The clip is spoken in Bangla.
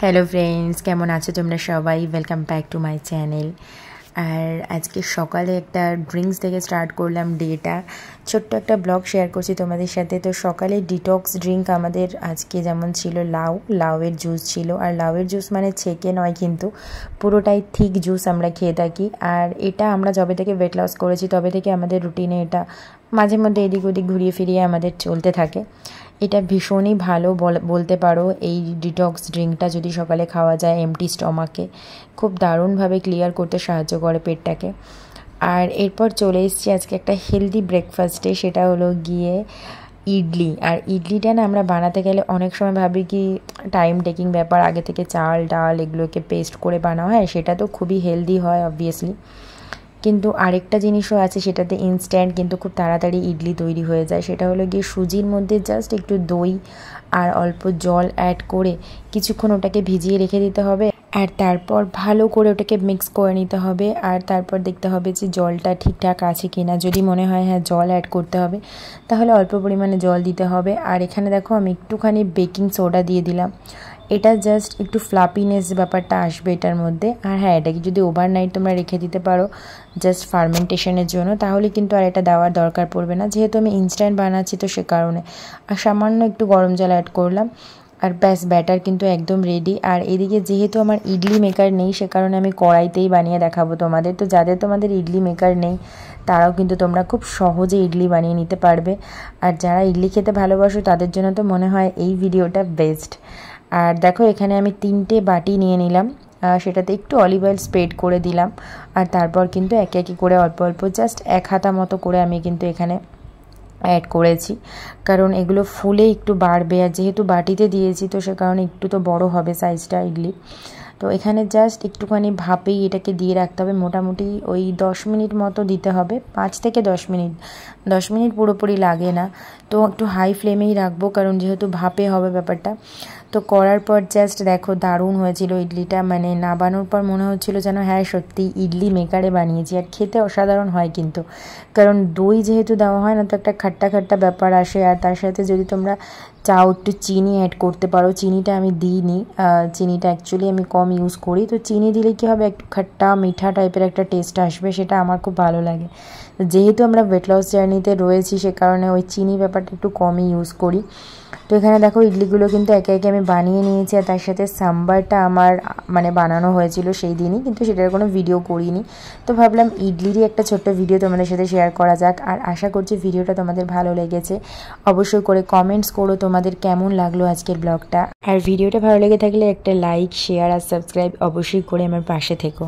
হ্যালো ফ্রেন্ডস, কেমন আছো তোমরা সবাই? Welcome back to my channel. আর আজকে সকালে একটা ড্রিঙ্কস থেকে স্টার্ট করলাম ডেটা। ছোট্ট একটা ব্লগ শেয়ার করছি তোমাদের সাথে। তো সকালে ডিটক্স ড্রিঙ্ক আমাদের আজকে যেমন ছিল লাউয়ের জুস ছিল। আর লাউয়ের জুস মানে ছেঁকে নয়, কিন্তু পুরোটাই থিক জুস আমরা খেয়ে থাকি। আর এটা আমরা যবে থেকে ওয়েট লস করেছি তবে থেকে আমাদের রুটিনে এটা মাঝে মধ্যে এদিক ওদিক ঘুরিয়ে ফিরিয়ে আমাদের চলতে থাকে। এটা ভীষণই ভালো বলতে পারো। এই ডিটক্স ড্রিঙ্কটা যদি সকালে খাওয়া যায় এমটি স্টমাকে, খুব দারুণভাবে ক্লিয়ার করতে সাহায্য করে পেটটাকে। আর এরপর চলে এসেছি আজকে একটা হেলদি ব্রেকফাস্টে, সেটা হলো গিয়ে ইডলি। আর ইডলিটা না আমরা বানাতে গেলে অনেক সময় ভাবি কি টাইম টেকিং ব্যাপার, আগে থেকে চাল ডাল এগুলোকে পেস্ট করে বানানো হয়, সেটা তো খুবই হেলদি হয় অবভিয়াসলি। কিন্তু আরেকটা জিনিসও আছে, সেটাতে ইনস্ট্যান্ট কিন্তু খুব তাড়াতাড়ি ইডলি তৈরি হয়ে যায়। সেটা হলো গিয়ে সুজির মধ্যে জাস্ট একটু দই আর অল্প জল অ্যাড করে কিছুক্ষণ ওটাকে ভিজিয়ে রেখে দিতে হবে। আর তারপর ভালো করে ওটাকে মিক্স করে নিতে হবে। আর তারপর দেখতে হবে যে জলটা ঠিকঠাক আছে কি না। যদি মনে হয় হ্যাঁ জল অ্যাড করতে হবে, তাহলে অল্প পরিমাণে জল দিতে হবে। আর এখানে দেখো আমি একটুখানি বেকিং সোডা দিয়ে দিলাম। এটা জাস্ট একটু ফ্লাপিনেস ব্যাপারটা আসবে এটার মধ্যে। আর হ্যাঁ, এটাকে যদি ওভারনাইট তোমরা রেখে দিতে পারো জাস্ট ফার্মেন্টেশনের জন্য, তাহলে কিন্তু আর এটা দেওয়ার দরকার পড়বে না। যেহেতু আমি ইনস্ট্যান্ট বানাচ্ছি তো সে কারণে। আর সামান্য একটু গরম জল অ্যাড করলাম, আর ব্যাস ব্যাটার কিন্তু একদম রেডি। আর এদিকে যেহেতু আমার ইডলি মেকার নেই, সে কারণে আমি কড়াইতেই বানিয়ে দেখাবো তোমাদের। তো তোমাদের ইডলি মেকার নেই তারাও কিন্তু তোমরা খুব সহজে ইডলি বানিয়ে নিতে পারবে। আর যারা ইডলি খেতে ভালোবাসো তাদের জন্য তো মনে হয় এই ভিডিওটা বেস্ট। আর দেখো এখানে আমি 3টে বাটি নিয়ে নিলাম, সেটাতে একটু অলিভ অয়েল স্প্রেড করে দিলাম। আর তারপর কিন্তু একে একে করে অল্প অল্প জাস্ট 1 হাতা মতো করে আমি কিন্তু এখানে অ্যাড করেছি, কারণ এগুলো ফুলে একটু বাড়বে। আর যেহেতু বাটিতে দিয়েছি তো সে কারণে একটু তো বড় হবে সাইজটা ইডলি। তো এখানে জাস্ট একটুখানি ভাপেই এটাকে দিয়ে রাখতে হবে। মোটামুটি ওই 10 মিনিট মতো দিতে হবে, 5 থেকে 10 মিনিট। 10 মিনিট পুরোপুরি লাগে না। তো একটু হাই ফ্লেমেই রাখবো, কারণ যেহেতু ভাপে হবে ব্যাপারটা। তো করার পর জাস্ট দেখো দারুণ হয়েছিল ইডলিটা। মানে নাবানোর পর মনে হচ্ছিল যেন হ্যাঁ সত্যি ইডলি মেকারে বানিয়েছি। আর খেতে অসাধারণ হয় কিন্তু, কারণ দই যেহেতু দেওয়া হয় না, তো একটা খাট্টা খাট্টা ব্যাপার আসে। আর তার সাথে যদি তোমরা চাও একটু চিনি অ্যাড করতে পারো। চিনিটা আমি দিইনি, চিনিটা অ্যাকচুয়ালি আমি কম ইউজ করি। তো চিনি দিলে কী হবে, একটু খাট্টা মিঠা টাইপের একটা টেস্ট আসবে, সেটা আমার খুব ভালো লাগে। যেহেতু আমরা ওয়েট লস জার্নিতে রয়েছি সে কারণে ওই চিনি ব্যাপারটা একটু কমই ইউজ করি। তো এখানে দেখো ইডলিগুলো কিন্তু একে একে আমি বানিয়ে নিয়েছি। আর তার সাথে সাম্বারটা আমার মানে বানানো হয়েছিল সেই দিনই, কিন্তু সেটার কোনো ভিডিও করিনি। তো ভাবলাম ইডলিরই একটা ছোট্ট ভিডিও তোমাদের সাথে শেয়ার করা যাক। আর আশা করছি ভিডিওটা তোমাদের ভালো লেগেছে। অবশ্যই করে কমেন্টস করো তোমাদের কেমন লাগলো আজকের ব্লগটা। আর ভিডিওটা ভালো লেগে থাকলে একটা লাইক শেয়ার আর সাবস্ক্রাইব অবশ্যই করে আমার পাশে থেকো।